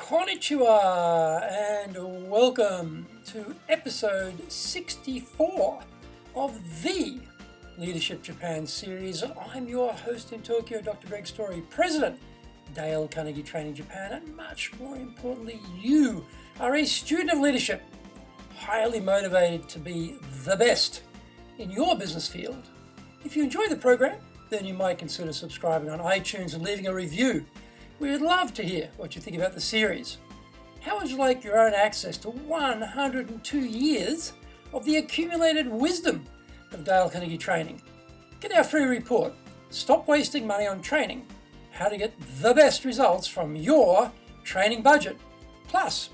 Konnichiwa and welcome to episode 64 of the Leadership Japan series. I'm your host in Tokyo, Dr. Greg Story, President, Dale Carnegie Training Japan, and much more importantly, you are a student of leadership, highly motivated to be the best in your business field. If you enjoy the program, then you might consider subscribing on iTunes and leaving a review. We would love to hear what you think about the series. How would you like your own access to 102 years of the accumulated wisdom of Dale Carnegie Training? Get our free report, Stop Wasting Money on Training, how to get the best results from your training budget. Plus,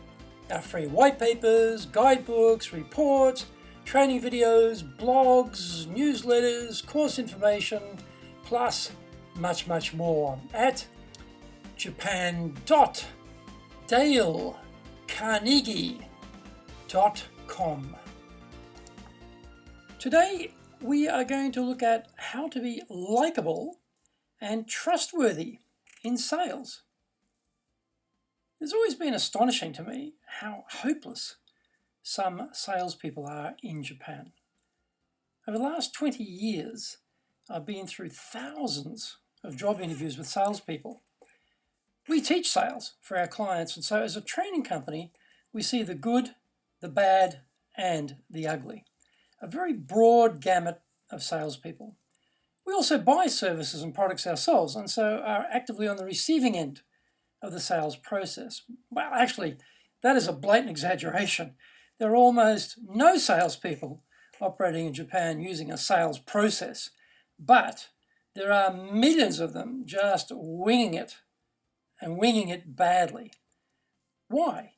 our free white papers, guidebooks, reports, training videos, blogs, newsletters, course information, plus much more at japan.dalecarnegie.com. Today we are going to look at how to be likable and trustworthy in sales. It's always been astonishing to me how hopeless some salespeople are in Japan. Over the last 20 years, I've been through thousands of job interviews with salespeople. We teach sales for our clients, and so as a training company, we see the good, the bad, and the ugly. A very broad gamut of salespeople. We also buy services and products ourselves, and so are actively on the receiving end of the sales process. Well, actually, that is a blatant exaggeration. There are almost no salespeople operating in Japan using a sales process, but there are millions of them just winging it, and winging it badly. Why?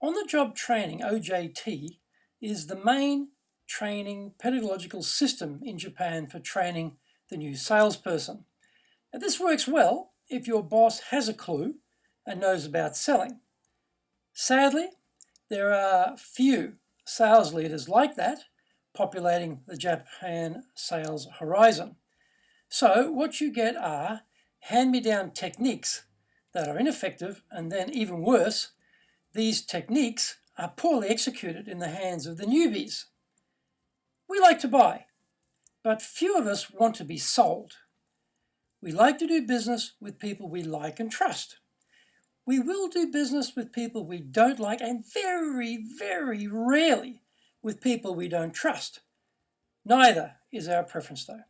On-the-job training, OJT, is the main training pedagogical system in Japan for training the new salesperson. Now, this works well if your boss has a clue and knows about selling. Sadly, there are few sales leaders like that populating the Japan sales horizon. So what you get are hand-me-down techniques that are ineffective, and then even worse, these techniques are poorly executed in the hands of the newbies. We like to buy, but few of us want to be sold. We like to do business with people we like and trust. We will do business with people we don't like, and very rarely with people we don't trust. Neither is our preference, though.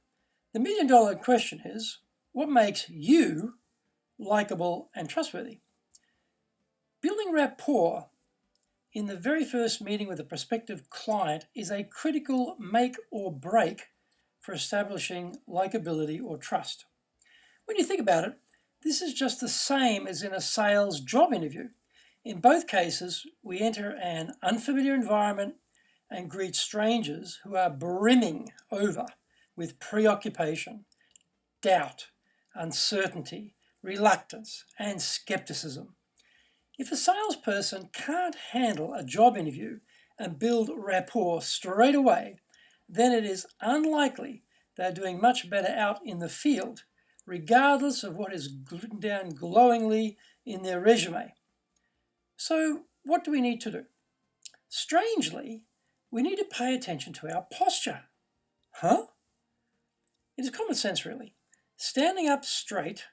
The million-dollar question is, what makes you likable and trustworthy? Building rapport in the very first meeting with a prospective client is a critical make or break for establishing likability or trust. When you think about it, this is just the same as in a sales job interview. In both cases, we enter an unfamiliar environment and greet strangers who are brimming over with preoccupation, doubt, uncertainty, reluctance, and skepticism. If a salesperson can't handle a job interview and build rapport straight away, then it is unlikely they're doing much better out in the field, regardless of what is written down glowingly in their resume. So what do we need to do? Strangely, we need to pay attention to our posture. Huh? It is common sense, really. Standing up straight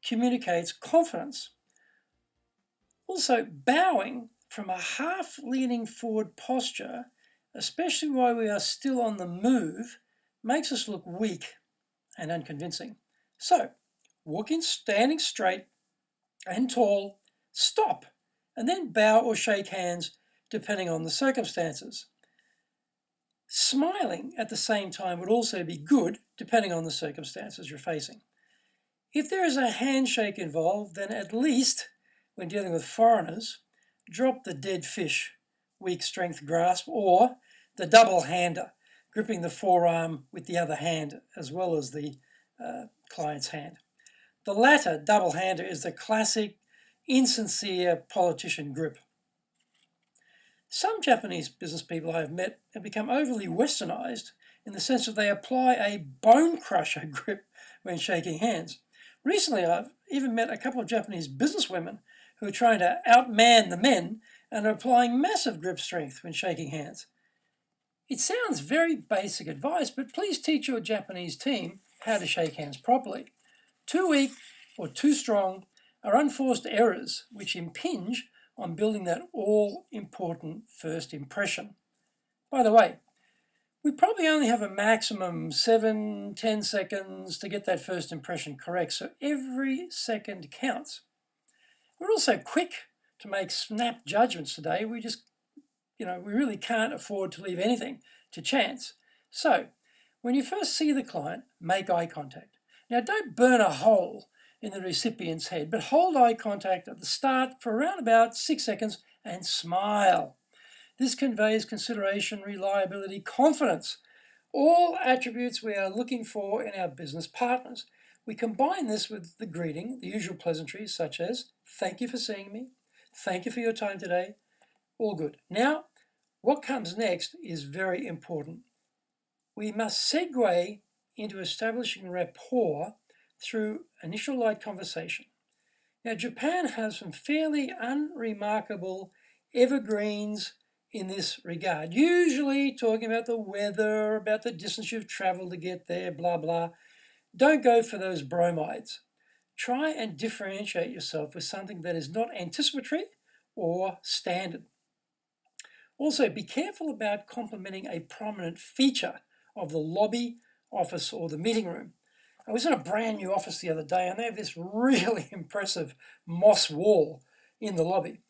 communicates confidence. Also, bowing from a half-leaning forward posture, especially while we are still on the move, makes us look weak and unconvincing. So, walk in standing straight and tall, stop, and then bow or shake hands depending on the circumstances. Smiling at the same time would also be good depending on the circumstances you're facing. If there is a handshake involved, then at least when dealing with foreigners, drop the dead fish, weak strength grasp, or the double hander, gripping the forearm with the other hand as well as the client's hand. The latter, double hander, is the classic insincere politician grip. Some Japanese business people I have met have become overly westernized in the sense that they apply a bone crusher grip when shaking hands. Recently, I've even met a couple of Japanese businesswomen who are trying to outman the men and are applying massive grip strength when shaking hands. It sounds very basic advice, but please teach your Japanese team how to shake hands properly. Too weak or too strong are unforced errors which impinge on building that all-important first impression. By the way, we probably only have a maximum 7-10 seconds to get that first impression correct, so every second counts. We're also quick to make snap judgments today. We really can't afford to leave anything to chance. So, when you first see the client, make eye contact. Now, don't burn a hole in the recipient's head, but hold eye contact at the start for around about 6 seconds and smile. This conveys consideration, reliability, confidence, all attributes we are looking for in our business partners. We combine this with the greeting, the usual pleasantries such as, thank you for seeing me, thank you for your time today, all good. Now, what comes next is very important. We must segue into establishing rapport through initial light conversation. Now, Japan has some fairly unremarkable evergreens in this regard, usually talking about the weather, about the distance you've traveled to get there, blah, blah. Don't go for those bromides. Try and differentiate yourself with something that is not anticipatory or standard. Also, be careful about complimenting a prominent feature of the lobby, office, or the meeting room. I was in a brand new office the other day and they have this really impressive moss wall in the lobby.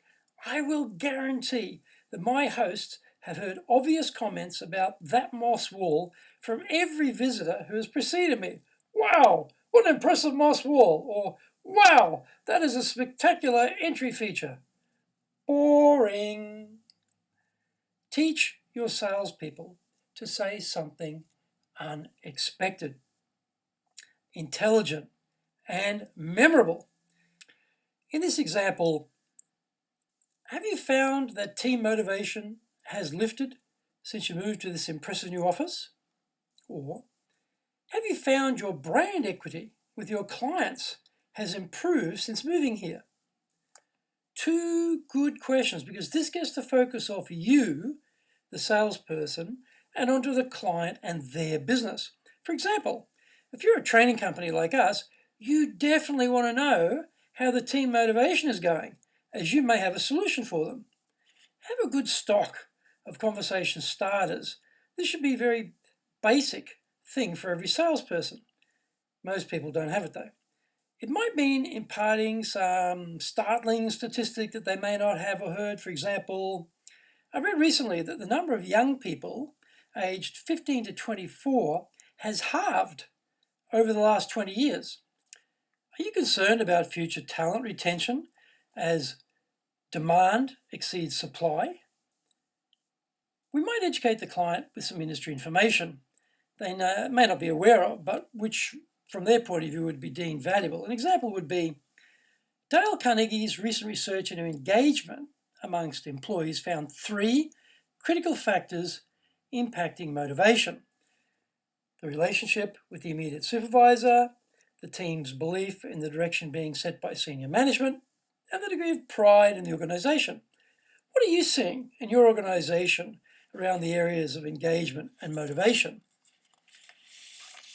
I will guarantee that my hosts have heard obvious comments about that moss wall from every visitor who has preceded me. Wow, what an impressive moss wall! Or, wow, that is a spectacular entry feature. Boring. Teach your salespeople to say something unexpected, intelligent, and memorable. In this example, have you found that team motivation has lifted since you moved to this impressive new office? Or have you found your brand equity with your clients has improved since moving here? Two good questions, because this gets the focus off you, the salesperson, and onto the client and their business. For example, if you're a training company like us, you definitely want to know how the team motivation is going, as you may have a solution for them. Have a good stock of conversation starters. This should be a very basic thing for every salesperson. Most people don't have it though. It might mean imparting some startling statistic that they may not have or heard. For example, I read recently that the number of young people aged 15 to 24 has halved over the last 20 years. Are you concerned about future talent retention as demand exceeds supply? We might educate the client with some industry information they may not be aware of, but which from their point of view would be deemed valuable. An example would be Dale Carnegie's recent research into engagement amongst employees found 3 critical factors impacting motivation: the relationship with the immediate supervisor, the team's belief in the direction being set by senior management, and the degree of pride in the organization. What are you seeing in your organization around the areas of engagement and motivation?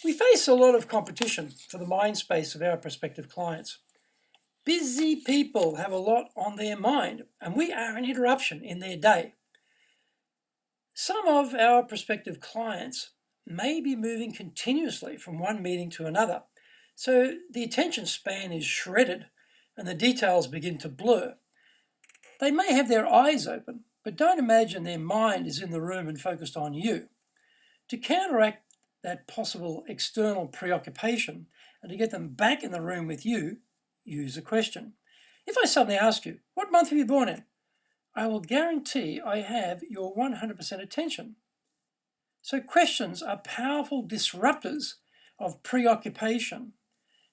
We face a lot of competition for the mind space of our prospective clients. Busy people have a lot on their mind, and we are an interruption in their day. Some of our prospective clients may be moving continuously from one meeting to another, so the attention span is shredded and the details begin to blur. They may have their eyes open, but don't imagine their mind is in the room and focused on you. To counteract that possible external preoccupation and to get them back in the room with you, use a question. If I suddenly ask you, what month were you born in? I will guarantee I have your 100% attention. So questions are powerful disruptors of preoccupation,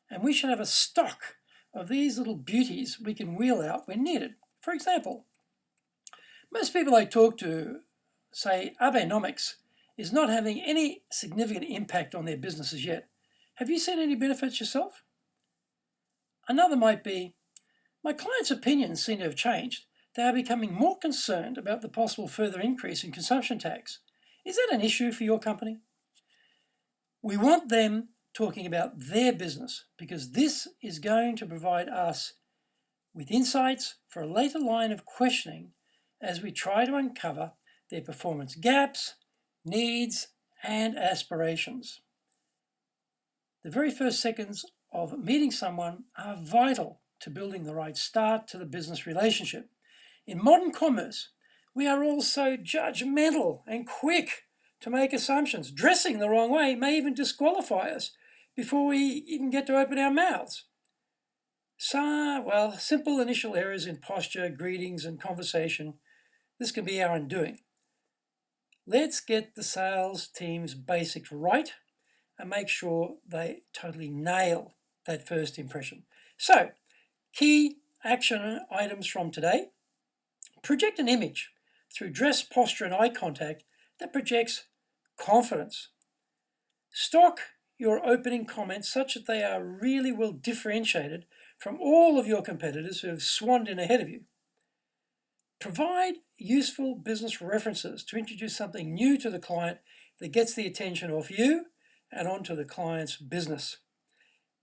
and we should have a stock of these little beauties we can wheel out when needed. For example, most people I talk to say Abenomics is not having any significant impact on their businesses yet. Have you seen any benefits yourself? Another might be, My clients' opinions seem to have changed. They are becoming more concerned about the possible further increase in consumption tax. Is that an issue for your company? We want them talking about their business because this is going to provide us with insights for a later line of questioning as we try to uncover their performance gaps, needs, and aspirations. The very first seconds of meeting someone are vital to building the right start to the business relationship. In modern commerce, we are all so judgmental and quick to make assumptions. Dressing the wrong way may even disqualify us before we even get to open our mouths. Simple initial errors in posture, greetings, and conversation, this can be our undoing. Let's get the sales team's basics right and make sure they totally nail that first impression. So, key action items from today. Project an image through dress, posture, and eye contact that projects confidence. Stock your opening comments such that they are really well differentiated from all of your competitors who have swanned in ahead of you. Provide useful business references to introduce something new to the client that gets the attention off you and onto the client's business.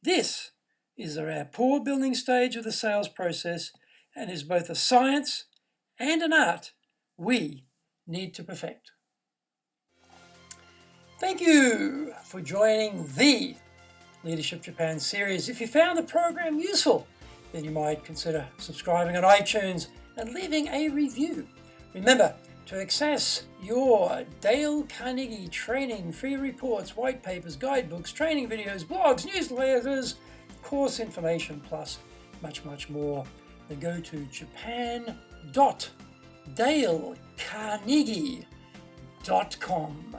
This is the rapport building stage of the sales process and is both a science and an art we need to perfect. Thank you for joining the Leadership Japan series. If you found the program useful, then you might consider subscribing on iTunes and leaving a review. Remember to access your Dale Carnegie training, free reports, white papers, guidebooks, training videos, blogs, newsletters, course information, plus much, much more. Then go to japan.dalecarnegie.com.